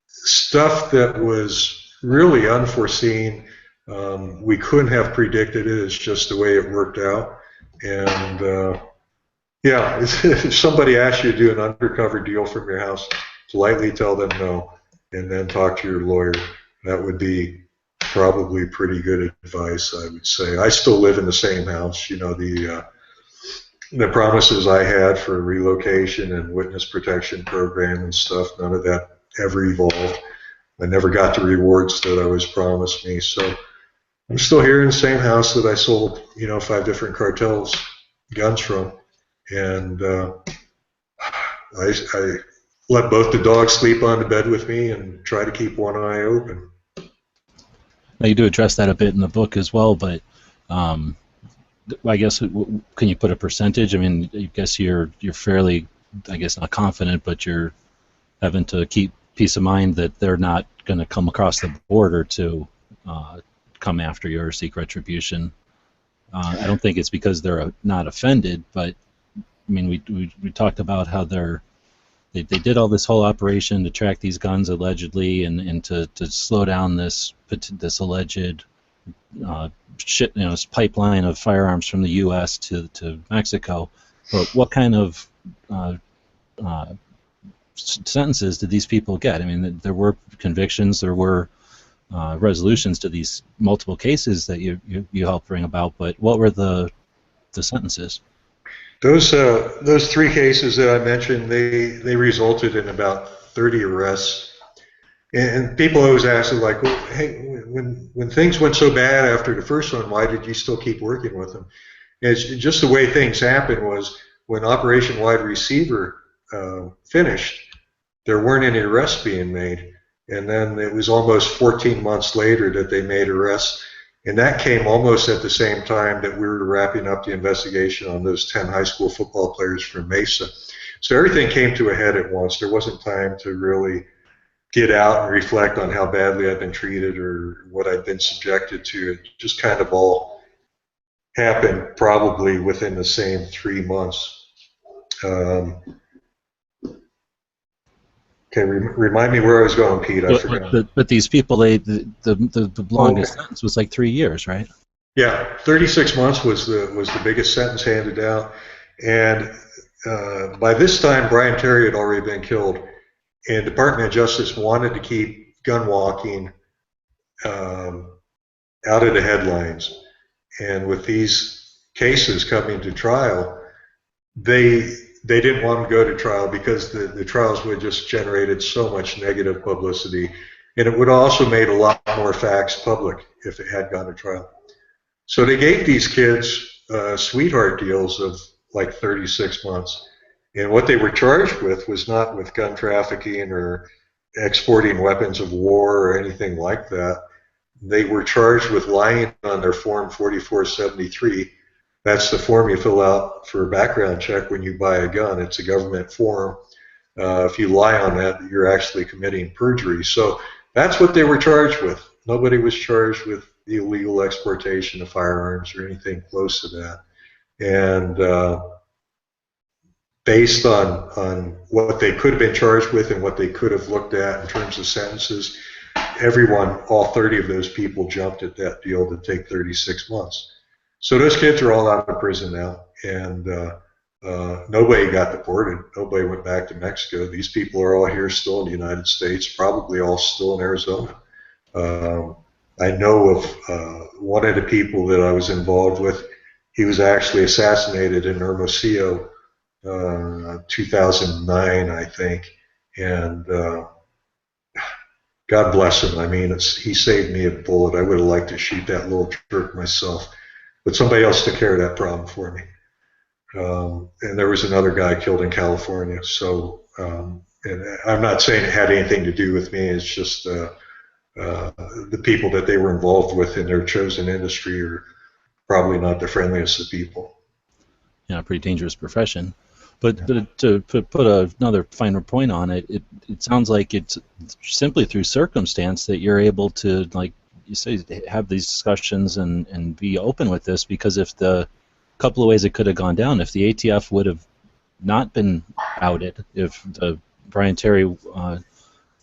B: stuff that was really unforeseen. We couldn't have predicted it. It's just the way it worked out. And yeah, if somebody asks you to do an undercover deal from your house, politely tell them no, and then talk to your lawyer. That would be probably pretty good advice, I would say. I still live in the same house. The promises I had for relocation and witness protection program and stuff, none of that ever evolved. I never got the rewards that I was promised me. So I'm still here in the same house that I sold, 5 different cartels guns from. And I let both the dogs sleep on the bed with me and try to keep one eye open.
A: Now you do address that a bit in the book as well, but I guess can you put a percentage? I mean, I guess you're fairly, I guess not confident, but you're having to keep peace of mind that they're not going to come across the border to come after you or seek retribution. I don't think it's because they're not offended, but I mean, we talked about how they did all this whole operation to track these guns allegedly and to slow down this alleged pipeline of firearms from the U.S. to Mexico. But what kind of sentences did these people get? I mean, there were convictions, there were resolutions to these multiple cases that you helped bring about, but what were the sentences?
B: Those 3 cases that I mentioned, they resulted in about 30 arrests. And people always ask, like, well, hey, when things went so bad after the first one, why did you still keep working with them? And it's just the way things happened was when Operation Wide Receiver finished, there weren't any arrests being made. And then it was almost 14 months later that they made arrests. And that came almost at the same time that we were wrapping up the investigation on those 10 high school football players from Mesa. So everything came to a head at once. There wasn't time to really get out and reflect on how badly I'd been treated or what I'd been subjected to. It just kind of all happened probably within the same 3 months. Okay, remind me where I was going, Pete. I forgot.
A: But these people, the longest sentence was like 3 years, right?
B: Yeah, 36 months was the biggest sentence handed out, and by this time Brian Terry had already been killed, and Department of Justice wanted to keep gun walking out of the headlines, and with these cases coming to trial, they didn't want to go to trial because the trials would just generated so much negative publicity, and it would also made a lot more facts public if it had gone to trial. So they gave these kids sweetheart deals of like 36 months, and what they were charged with was not with gun trafficking or exporting weapons of war or anything like that. They were charged with lying on their Form 4473. That's the form you fill out for a background check when you buy a gun. It's a government form. If you lie on that, you're actually committing perjury. So that's what they were charged with. Nobody was charged with the illegal exportation of firearms or anything close to that. And based on what they could have been charged with and what they could have looked at in terms of sentences, everyone, all 30 of those people jumped at that deal to take 36 months. So those kids are all out of prison now, and nobody got deported. Nobody went back to Mexico. These people are all here still in the United States, probably all still in Arizona. I know of one of the people that I was involved with. He was actually assassinated in Hermosillo, 2009, I think, and God bless him. I mean, he saved me a bullet. I would have liked to shoot that little jerk myself, but somebody else took care of that problem for me. And there was another guy killed in California. So, and I'm not saying it had anything to do with me. It's just the people that they were involved with in their chosen industry are probably not the friendliest of people.
A: Yeah, pretty dangerous profession. But to put another finer point on it, it sounds like it's simply through circumstance that you're able to, like you say, have these discussions and be open with this, because if the couple of ways it could have gone down, if the ATF would have not been outed, if Brian Terry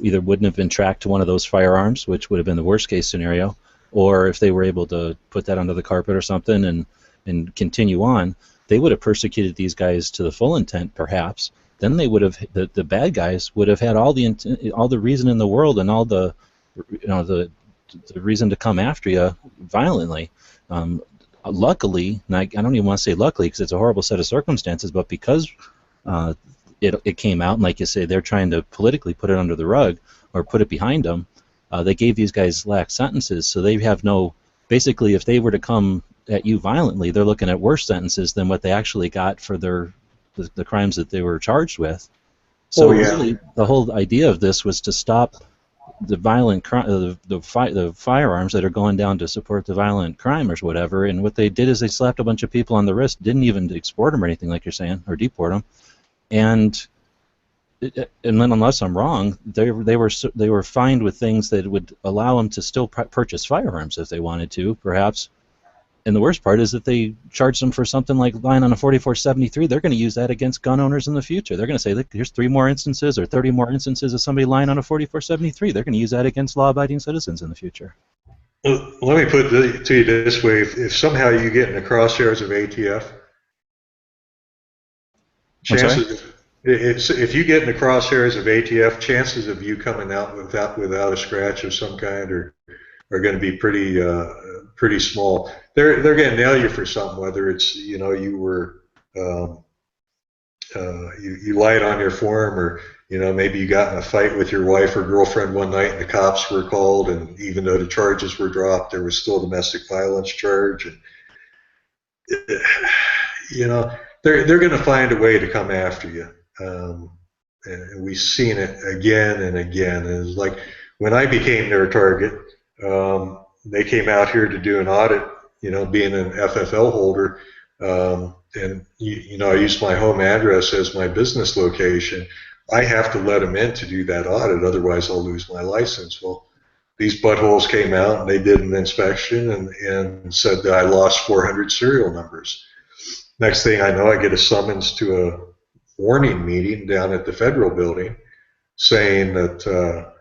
A: either wouldn't have been tracked to one of those firearms, which would have been the worst case scenario, or if they were able to put that under the carpet or something and continue on, they would have persecuted these guys to the full intent, perhaps. Then they would have, the bad guys would have had all the reason in the world and all the reason to come after you violently. Luckily, and I don't even want to say luckily because it's a horrible set of circumstances, but because it came out, and like you say, they're trying to politically put it under the rug or put it behind them, they gave these guys lax sentences, so they have no, basically if they were to come at you violently, they're looking at worse sentences than what they actually got for the crimes that they were charged with. So really, the whole idea of this was to stop the violent the firearms that are going down to support the violent crime or whatever. And what they did is they slapped a bunch of people on the wrist, didn't even export them or anything like you're saying, or deport them. And then, unless I'm wrong, they were fined with things that would allow them to still purchase firearms if they wanted to, perhaps. And the worst part is that they charged them for something like lying on a 4473. They're going to use that against gun owners in the future. They're going to say, look, here's 3 more instances or 30 more instances of somebody lying on a 4473. They're going to use that against law-abiding citizens in the future.
B: Well, let me put it to you this way. If somehow you get in the crosshairs of ATF, if you get in the crosshairs of ATF, chances of you coming out without a scratch of some kind are going to be pretty small. They're going to nail you for something, whether it's you were you lied on your form, or maybe you got in a fight with your wife or girlfriend one night and the cops were called, and even though the charges were dropped, there was still a domestic violence charge, and they're going to find a way to come after you. And we've seen it again and again. And it's like when I became their target, they came out here to do an audit, being an FFL holder, and I used my home address as my business location. I have to let them in to do that audit, otherwise I'll lose my license. Well, these buttholes came out and they did an inspection and said that I lost 400 serial numbers. Next thing I know, I get a summons to a warning meeting down at the federal building saying that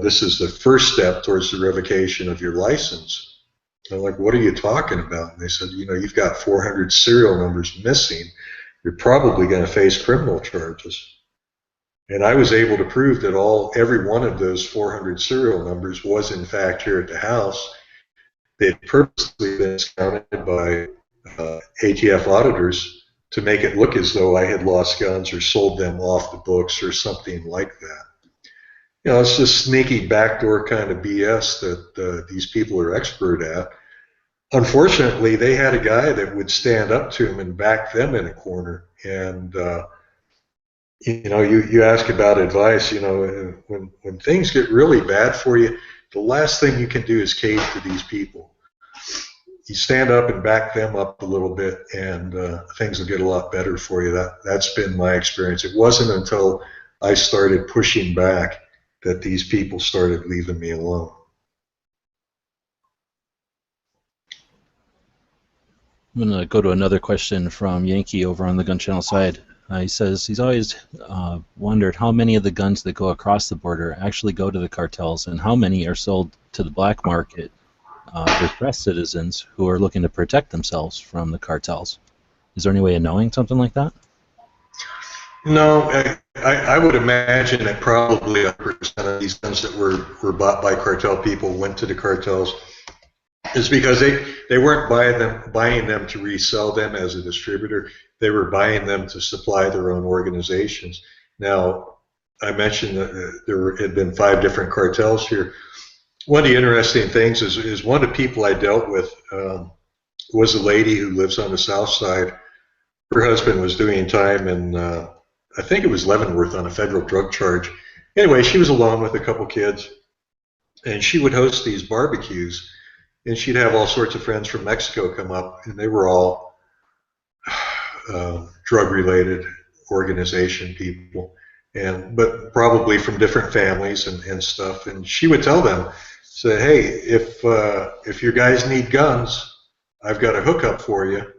B: this is the first step towards the revocation of your license. I'm like, what are you talking about? And they said, you've got 400 serial numbers missing. You're probably going to face criminal charges. And I was able to prove that every one of those 400 serial numbers was in fact here at the house. They had purposely been discounted by ATF auditors to make it look as though I had lost guns or sold them off the books or something like that. It's just sneaky backdoor kind of BS that these people are expert at. Unfortunately, they had a guy that would stand up to them and back them in a corner. And you ask about advice. When things get really bad for you, the last thing you can do is cave to these people. You stand up and back them up a little bit, and things will get a lot better for you. That's been my experience. It wasn't until I started pushing back that these people started leaving me alone.
A: I'm going to go to another question from Yankee over on the Gun Channel side. He says he's always wondered how many of the guns that go across the border actually go to the cartels, and how many are sold to the black market, distressed citizens who are looking to protect themselves from the cartels. Is there any way of knowing something like that?
B: No, I would imagine that probably 100% of these guns that were bought by cartel people went to the cartels is because they weren't buying them to resell them as a distributor. They were buying them to supply their own organizations. Now, I mentioned that there had been 5 different cartels here. One of the interesting things is one of the people I dealt with was a lady who lives on the south side. Her husband was doing time in, I think it was Leavenworth on a federal drug charge. Anyway, she was alone with a couple kids, and she would host these barbecues, and she'd have all sorts of friends from Mexico come up, and they were all drug-related organization people, but probably from different families and stuff. And she would tell them, say, hey, if your guys need guns, I've got a hookup for you.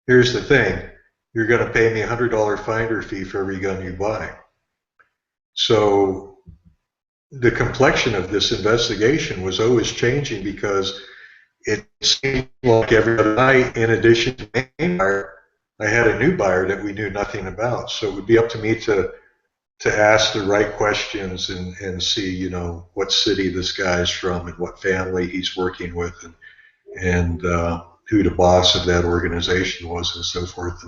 B: Here's the thing. You're going to pay me $100 finder fee for every gun you buy. So the complexion of this investigation was always changing because it seemed like every other night, in addition to the main buyer, I had a new buyer that we knew nothing about. So it would be up to me to ask the right questions and see, you know, what city this guy's from and what family he's working with and who the boss of that organization was and so forth.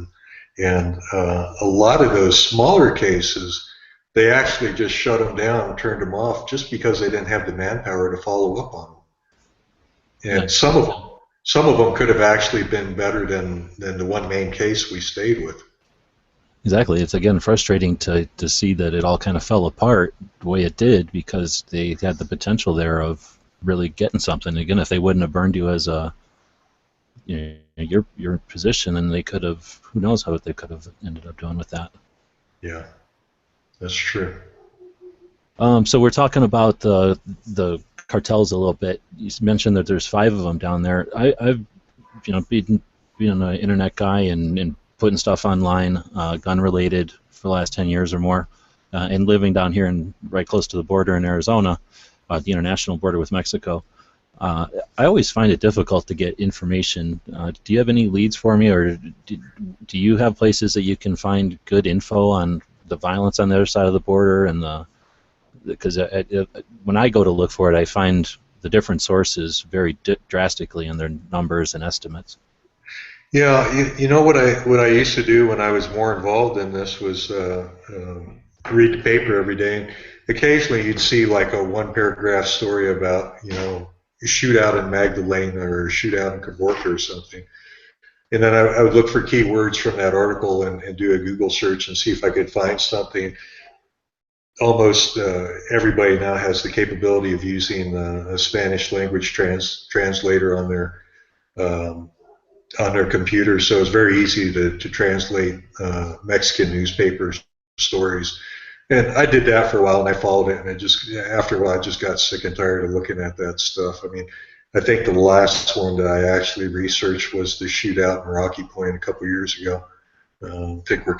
B: And a lot of those smaller cases, they actually just shut them down and turned them off just because they didn't have the manpower to follow up on them. And some of them could have actually been better than the one main case we stayed with.
A: Exactly. It's, again, frustrating to see that it all kind of fell apart the way it did because they had the potential there of really getting something. Again, if they wouldn't have burned you as a, you know, your position, and they could have, who knows how they could have ended up doing with that.
B: Yeah, that's true.
A: So we're talking about the cartels a little bit. You mentioned that there's 5 of them down there. I've being an internet guy and putting stuff online, gun related, for the last 10 years or more, and living down here right close to the border in Arizona, the international border with Mexico. I always find it difficult to get information. Do you have any leads for me, or do you have places that you can find good info on the violence on the other side of the border? And because when I go to look for it, I find the different sources vary drastically in their numbers and estimates.
B: Yeah, you know what I used to do when I was more involved in this was read the paper every day. And occasionally you'd see like a 1-paragraph story about, you know, a shootout in Magdalena or a shootout in Caborca or something. And then I would look for keywords from that article and do a Google search and see if I could find something. Almost everybody now has the capability of using a Spanish language translator on their computer, so it's very easy to translate Mexican newspaper stories. And I did that for a while, and I followed it, and after a while, I just got sick and tired of looking at that stuff. I mean, I think the last one that I actually researched was the shootout in Rocky Point a couple years ago. I think we're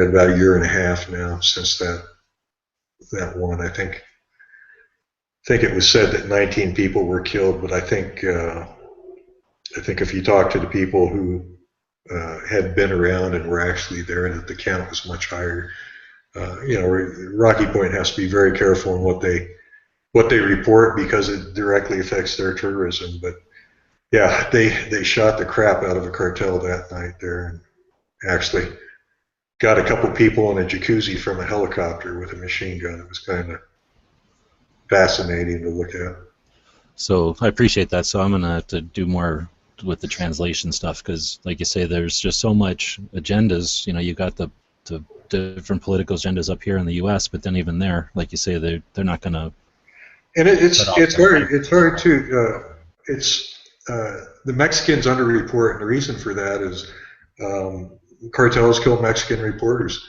B: at about a year and a half now since that one. I think it was said that 19 people were killed, but I think if you talk to the people who had been around and were actually there, that the count was much higher. You know, Rocky Point has to be very careful in what they report because it directly affects their tourism. But yeah, they shot the crap out of a cartel that night there, and actually got a couple people in a jacuzzi from a helicopter with a machine gun. It was kind of fascinating to look at.
A: So I appreciate that. So I'm going to have to do more with the translation stuff because, like you say, there's just so much agendas. You know, you got the different political agendas up here in the U.S., but then even there, like you say, they're not going to.
B: And it's hard to the Mexicans underreport, and the reason for that is cartels kill Mexican reporters.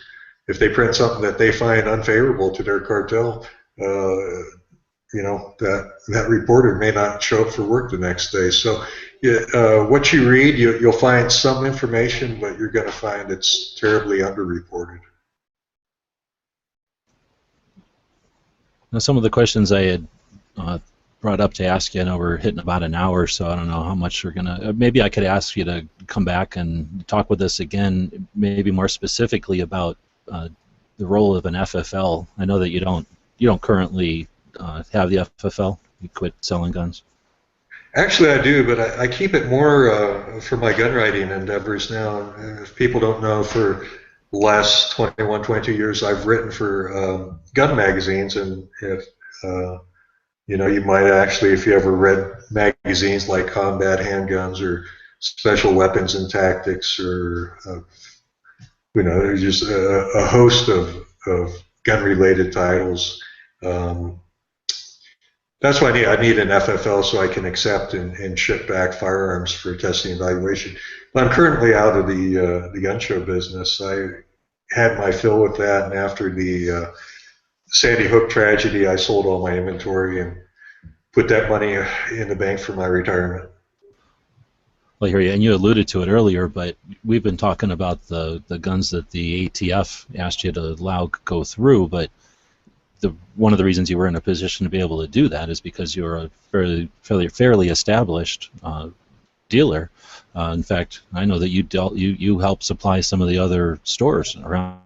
B: If they print something that they find unfavorable to their cartel, you know, that reporter may not show up for work the next day. So what you read, you'll find some information, but you're going to find it's terribly underreported.
A: Now, some of the questions I had brought up to ask you. I know we're hitting about an hour, so I don't know how much we're gonna. Maybe I could ask you to come back and talk with us again, maybe more specifically about the role of an FFL. I know that you don't currently have the FFL. You quit selling guns.
B: Actually, I do, but I keep it more for my gun writing endeavors now. If people don't know, for the last 21, 22 years, I've written for gun magazines, and if you know, you might actually, if you ever read magazines like Combat Handguns or Special Weapons and Tactics, or you know, there's just a host of gun-related titles. Um, That's why I need an FFL so I can accept and ship back firearms for testing and evaluation. But I'm currently out of the gun show business. I had my fill with that, and after the Sandy Hook tragedy, I sold all my inventory and put that money in the bank for my retirement.
A: Well, here, and you alluded to it earlier, but we've been talking about the guns that the ATF asked you to allow go through, but one of the reasons you were in a position to be able to do that is because you're a fairly established dealer. In fact, I know that you help supply some of the other stores around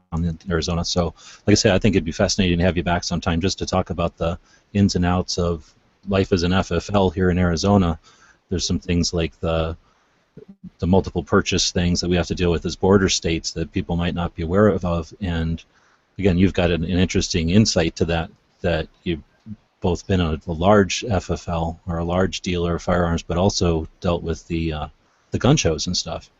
A: Arizona. So, like I said, I think it'd be fascinating to have you back sometime just to talk about the ins and outs of life as an FFL here in Arizona. There's some things like the multiple purchase things that we have to deal with as border states that people might not be aware of, and again, you've got an interesting insight to that you've both been a large FFL or a large dealer of firearms, but also dealt with the gun shows and stuff.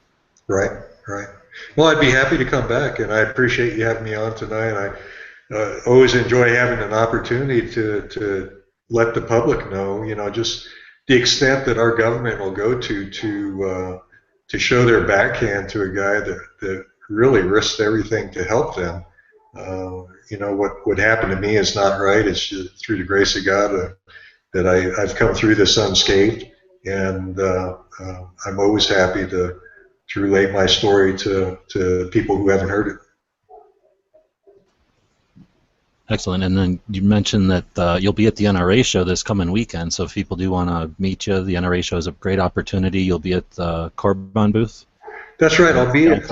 B: Right, right. Well, I'd be happy to come back, and I appreciate you having me on tonight. I always enjoy having an opportunity to let the public know, you know, just the extent that our government will go to show their backhand to a guy that really risks everything to help them. You know, what happened to me is not right. It's just through the grace of God that I've come through this unscathed, and I'm always happy to relate my story to people who haven't heard it.
A: Excellent. And then you mentioned that you'll be at the NRA show this coming weekend, so if people do want to meet you, the NRA show is a great opportunity. You'll be at the Corbon booth?
B: That's right. I'll be at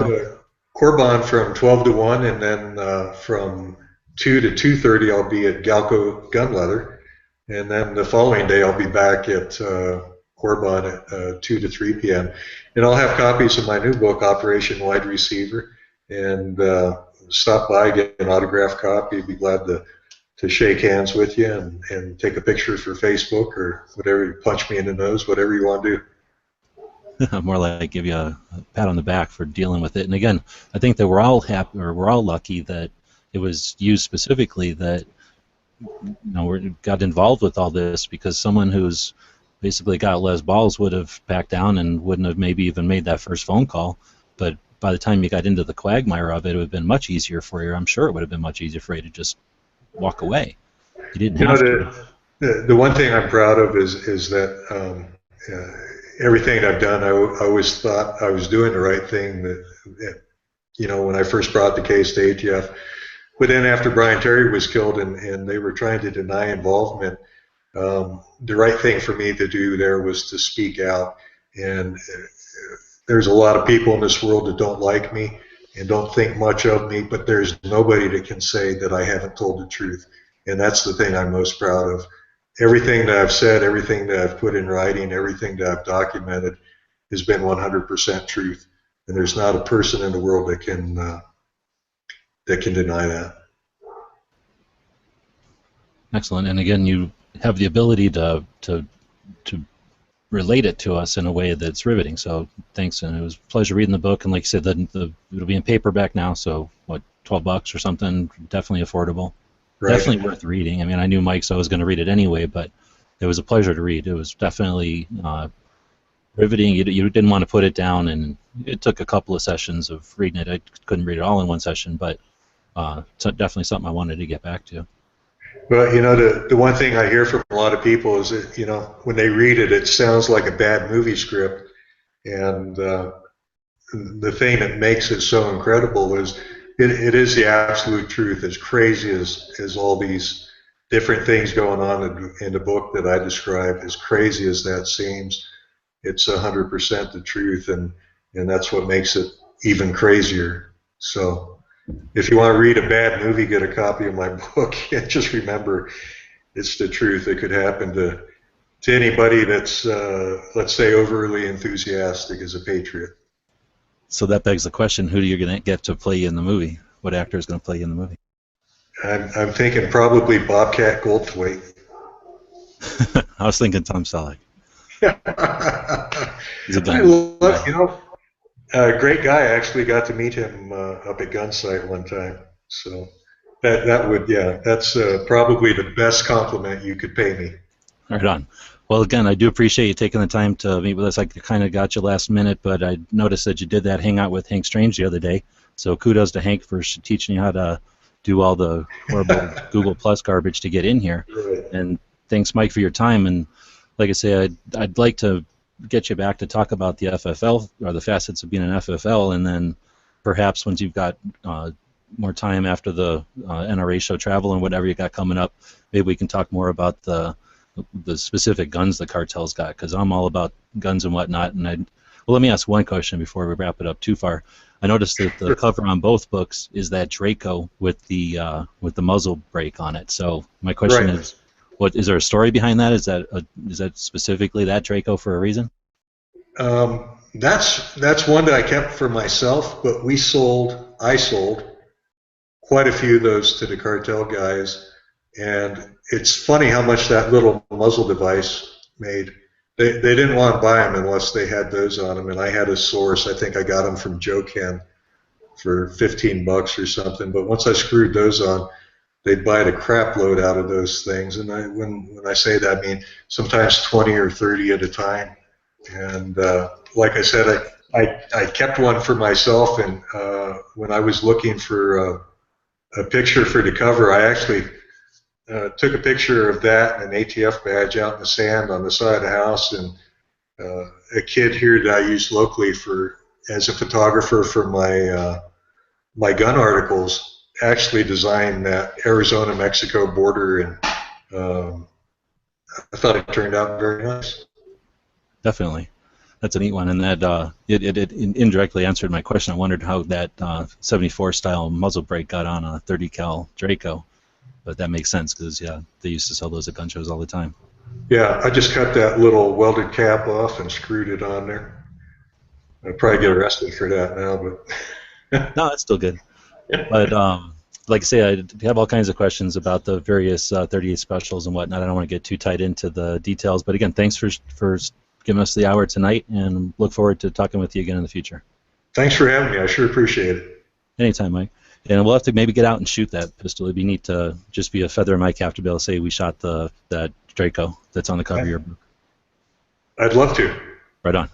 B: Corbon from 12 to 1, and then from 2 to 2:30 I'll be at Galco Gun Leather, and then the following day I'll be back at Corbon at 2 to 3 p.m. And I'll have copies of my new book, Operation Wide Receiver, and stop by, get an autographed copy. Be glad to shake hands with you and take a picture for Facebook or whatever, punch me in the nose, whatever you want to do.
A: More like give you a pat on the back for dealing with it. And again, I think that we're all happy, or we're all lucky that it was used specifically, that we got involved with all this, because someone who's basically got les balls would have backed down and wouldn't have maybe even made that first phone call. But by the time you got into the quagmire of it, it would have been much easier for you. I'm sure it would have been much easier for you to just walk away. You didn't have to.
B: The one thing I'm proud of is that everything I've done, I always thought I was doing the right thing. That you know, when I first brought the case to ATF, but then after Brian Terry was killed and they were trying to deny involvement, the right thing for me to do there was to speak out. And there's a lot of people in this world that don't like me and don't think much of me, but there's nobody that can say that I haven't told the truth. And that's the thing I'm most proud of. Everything that I've said, everything that I've put in writing, everything that I've documented has been 100% truth. And there's not a person in the world that can deny that.
A: Excellent. And again, you have the ability to relate it to us in a way that's riveting. So thanks, and it was a pleasure reading the book. And like you said, it'll be in paperback now, so what, $12 or something? Definitely affordable. Right. Definitely worth reading. I mean, I knew Mike, so I was going to read it anyway, but it was a pleasure to read. It was definitely riveting. You didn't want to put it down, and it took a couple of sessions of reading it. I couldn't read it all in one session, but it's definitely something I wanted to get back to.
B: Well, you know, the one thing I hear from a lot of people is that, you know, when they read it, it sounds like a bad movie script. And the thing that makes it so incredible is it is the absolute truth, as crazy as all these different things going on in the book that I describe. As crazy as that seems, it's 100% the truth, and that's what makes it even crazier. So if you want to read a bad movie, get a copy of my book, and just remember it's the truth. It could happen to anybody that's, let's say, overly enthusiastic as a patriot.
A: So that begs the question, who are you going to get to play in the movie? What actor is going to play in the movie?
B: I'm thinking probably Bobcat Goldthwait.
A: I was thinking Tom Selleck. He's a
B: I love, a great guy. I actually got to meet him up at Gunsight one time. So that would, yeah, that's probably the best compliment you could pay me.
A: Right on. Well, again, I do appreciate you taking the time to meet with us. I kind of got you last minute, but I noticed that you did that hangout with Hank Strange the other day. So kudos to Hank for teaching you how to do all the horrible Google Plus garbage to get in here.
B: Right.
A: And thanks, Mike, for your time. And like I say, I'd like to get you back to talk about the FFL, or the facets of being an FFL, and then perhaps once you've got more time after the NRA show travel and whatever you got coming up, maybe we can talk more about the specific guns the cartel's got, because I'm all about guns and whatnot. And well, let me ask one question before we wrap it up too far. I noticed that the cover on both books is that Draco with the muzzle brake on it. So my question is, what is there a story behind that? Is that specifically that Draco for a reason?
B: That's one that I kept for myself, but I sold quite a few of those to the cartel guys, and it's funny how much that little muzzle device made. They didn't want to buy them unless they had those on them, and I had a source. I think I got them from Joe Ken for $15 or something. But once I screwed those on, they'd buy the crap load out of those things. And when I say that, I mean sometimes 20 or 30 at a time. And like I said, I kept one for myself. And when I was looking for a picture for the cover, I actually took a picture of that and an ATF badge out in the sand on the side of the house, and a kid here that I use locally as a photographer for my gun articles actually designed that Arizona-Mexico border, and I thought it turned out very nice.
A: Definitely. That's a neat one, and that it indirectly answered my question. I wondered how that 74 style muzzle brake got on a 30 cal Draco. But that makes sense because, yeah, they used to sell those at gun shows all the time.
B: Yeah, I just cut that little welded cap off and screwed it on there. I'd probably get arrested for that now, but...
A: No, it's still good. But like I say, I have all kinds of questions about the various 38 specials and whatnot. I don't want to get too tight into the details. But again, thanks for giving us the hour tonight, and look forward to talking with you again in the future.
B: Thanks for having me. I sure appreciate it.
A: Anytime, Mike. And we'll have to maybe get out and shoot that pistol. It'd be neat to just be a feather in my cap to be able to say we shot that Draco that's on the cover of your book.
B: I'd love to.
A: Right on.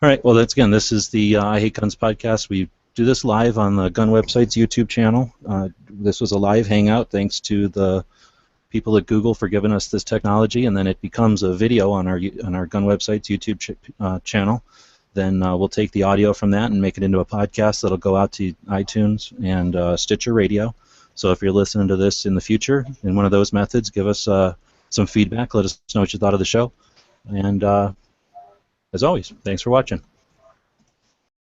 A: All right. Well, this is the I Hate Guns podcast. We do this live on the Gun Website's YouTube channel. This was a live hangout thanks to the people at Google for giving us this technology, and then it becomes a video on our Gun Website's YouTube channel. Then we'll take the audio from that and make it into a podcast that'll go out to iTunes and Stitcher Radio. So if you're listening to this in the future in one of those methods, give us some feedback. Let us know what you thought of the show. And as always, thanks for watching.